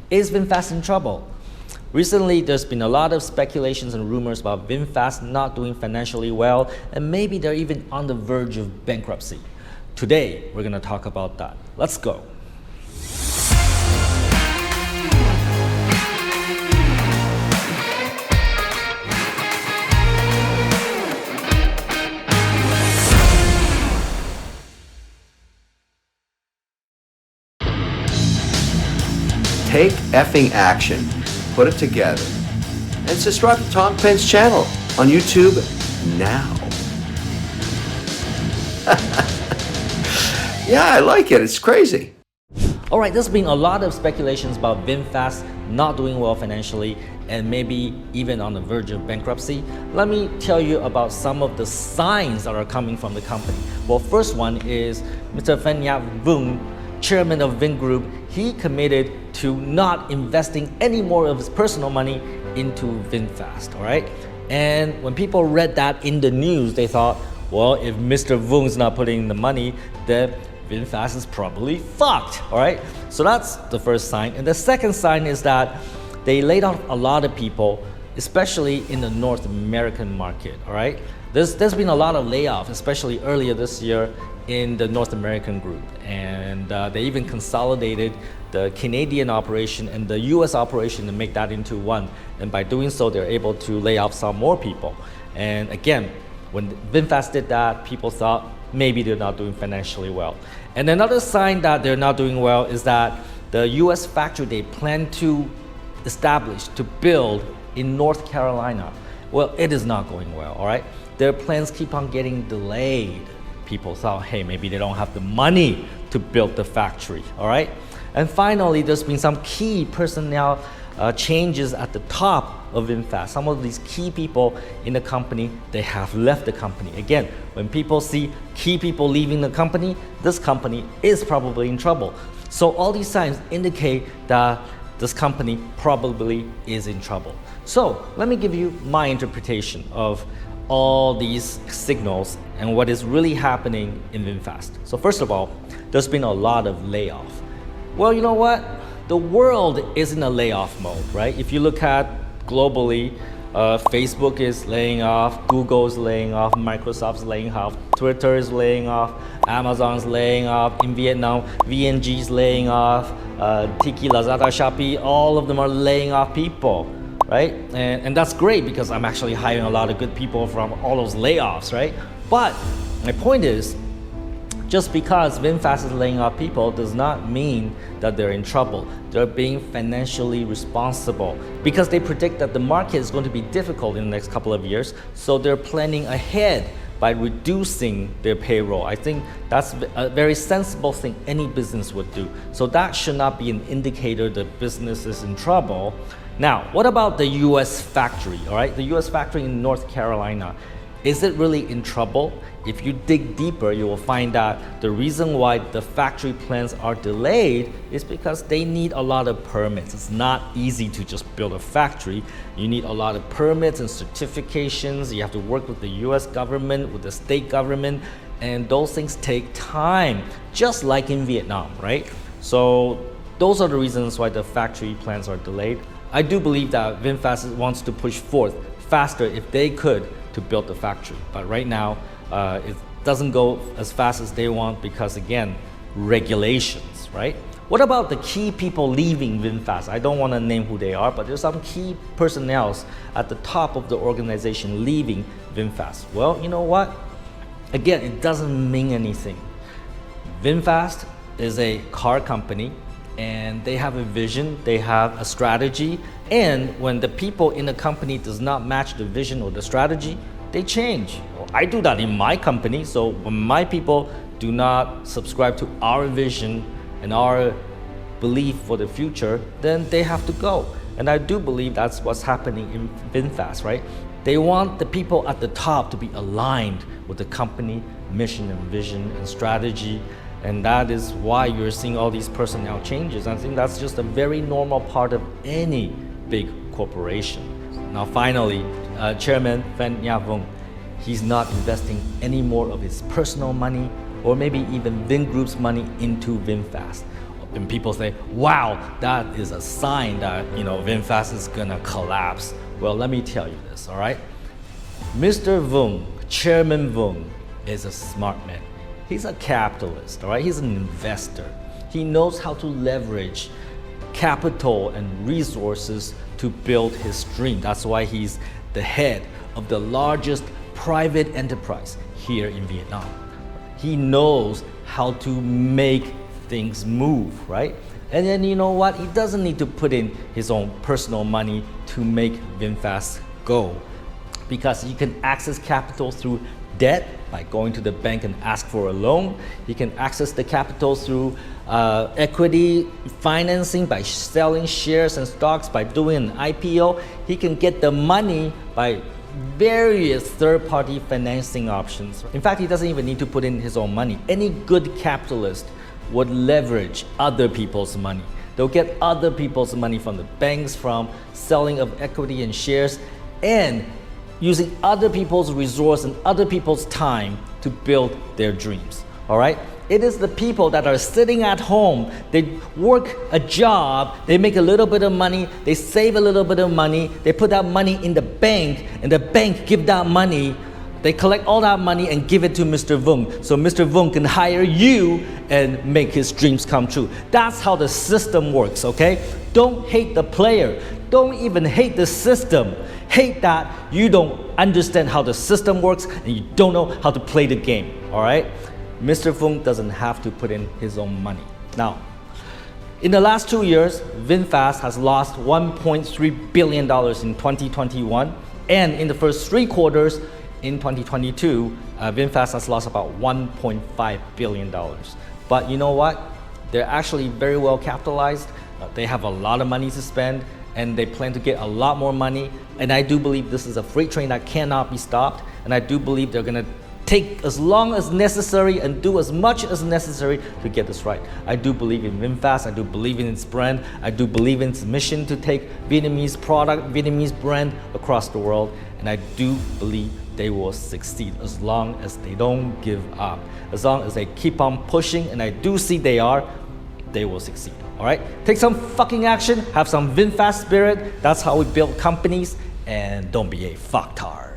Is VinFast in trouble? Recently, there's been a lot of speculations and rumors about VinFast not doing financially well, and maybe they're even on the verge of bankruptcy. Today, we're going to talk about that. Let's go. Take effing action, put it together, and subscribe to Tom Peng's channel on YouTube now. Yeah, I like it. It's crazy. All right, there's been a lot of speculations about VinFast not doing well financially and maybe even on the verge of bankruptcy. Let me tell you about some of the signs that are coming from the company. Well, first one is Mr. Vietnamese, chairman of Vingroup. He committed to not investing any more of his personal money into VinFast, all right? And when people read that in the news, they thought, well, if Mr. Vung's not putting in the money, then VinFast is probably fucked, all right? So that's the first sign. And the second sign is that they laid off a lot of people, especially in the North American market, all right? There's been a lot of layoffs, especially earlier this year in the North American group. And they even consolidated the Canadian operation and the US operation to make that into one. And by doing so, they're able to lay off some more people. And again, when VinFast did that, people thought maybe they're not doing financially well. And another sign that they're not doing well is that the US factory they plan to establish, to build in North Carolina, well, it is not going well, all right? Their plans keep on getting delayed. People thought, hey, maybe they don't have the money to build the factory, all right? And finally, there's been some key personnel changes at the top of VinFast. Some of these key people in the company, they have left the company. Again, when people see key people leaving the company, this company is probably in trouble. So all these signs indicate that this company probably is in trouble. So let me give you my interpretation of all these signals and what is really happening in VinFast. So first of all, there's been a lot of layoff. Well, you know what? The world is in a layoff mode, right? If you look at globally, Facebook is laying off, Google is laying off, Microsoft's laying off, Twitter is laying off, Amazon's laying off, in Vietnam, VNG is laying off, Tiki, Lazada, Shopee, all of them are laying off people, right? And that's great because I'm actually hiring a lot of good people from all those layoffs, right? But my point is, just because VinFast is laying off people does not mean that they're in trouble. They're being financially responsible because they predict that the market is going to be difficult in the next couple of years. So they're planning ahead by reducing their payroll. I think that's a very sensible thing any business would do. So that should not be an indicator that business is in trouble. Now, what about the US factory, all right? The US factory in North Carolina. Is it really in trouble? If you dig deeper, you will find that the reason why the factory plans are delayed is because they need a lot of permits. It's not easy to just build a factory. You need a lot of permits and certifications. You have to work with the US government, with the state government, and those things take time, just like in Vietnam, right? So those are the reasons why the factory plans are delayed. I do believe that VinFast wants to push forth faster if they could to build the factory. But right now, it doesn't go as fast as they want because, again, regulations, right? What about the key people leaving VinFast? I don't want to name who they are, but there's some key personnel at the top of the organization leaving VinFast. Well, you know what? Again, it doesn't mean anything. VinFast is a car company and they have a vision, they have a strategy, and when the people in the company does not match the vision or the strategy, they change. Well, I do that in my company, so when my people do not subscribe to our vision and our belief for the future, then they have to go. And I do believe that's what's happening in VinFast, right? They want the people at the top to be aligned with the company mission and vision and strategy. And that is why you're seeing all these personnel changes. I think that's just a very normal part of any big corporation. Now finally, Chairman Vietnamese, he's not investing any more of his personal money or maybe even Vingroup's money into VinFast. And people say, wow, that is a sign that, VinFast is gonna collapse. Well, let me tell you this, all right? Mr. Vuong, Chairman Vuong, is a smart man. He's a capitalist, all right? He's an investor. He knows how to leverage capital and resources to build his dream. That's why he's the head of the largest private enterprise here in Vietnam. He knows how to make things move, right? And then you know what? He doesn't need to put in his own personal money to make VinFast go, because he can access capital through debt by going to the bank and ask for a loan. He can access the capital through equity financing by selling shares and stocks, by doing an IPO. He can get the money by various third-party financing options. In fact, he doesn't even need to put in his own money. Any good capitalist would leverage other people's money. They'll get other people's money from the banks, from selling of equity and shares, and using other people's resource and other people's time to build their dreams, all right? It is the people that are sitting at home, they work a job, they make a little bit of money, they save a little bit of money, they put that money in the bank, and the bank give that money, they collect all that money and give it to Mr. Vuong, so Mr. Vuong can hire you and make his dreams come true. That's how the system works, okay? Don't hate the player. Don't even hate the system. Hate that you don't understand how the system works and you don't know how to play the game, all right? Mr. Vuong doesn't have to put in his own money. Now, in the last 2 years, VinFast has lost $1.3 billion in 2021, and in the first 3 quarters in 2022, VinFast has lost about $1.5 billion. But you know what? They're actually very well capitalized. They have a lot of money to spend, and they plan to get a lot more money. And I do believe this is a freight train that cannot be stopped. And I do believe they're gonna take as long as necessary and do as much as necessary to get this right. I do believe in VinFast. I do believe in its brand. I do believe in its mission to take Vietnamese product, Vietnamese brand across the world. And I do believe they will succeed as long as they don't give up. As long as they keep on pushing, and I do see they will succeed. All right? Take some fucking action, have some VinFast spirit. That's how we build companies, and don't be a fucktard.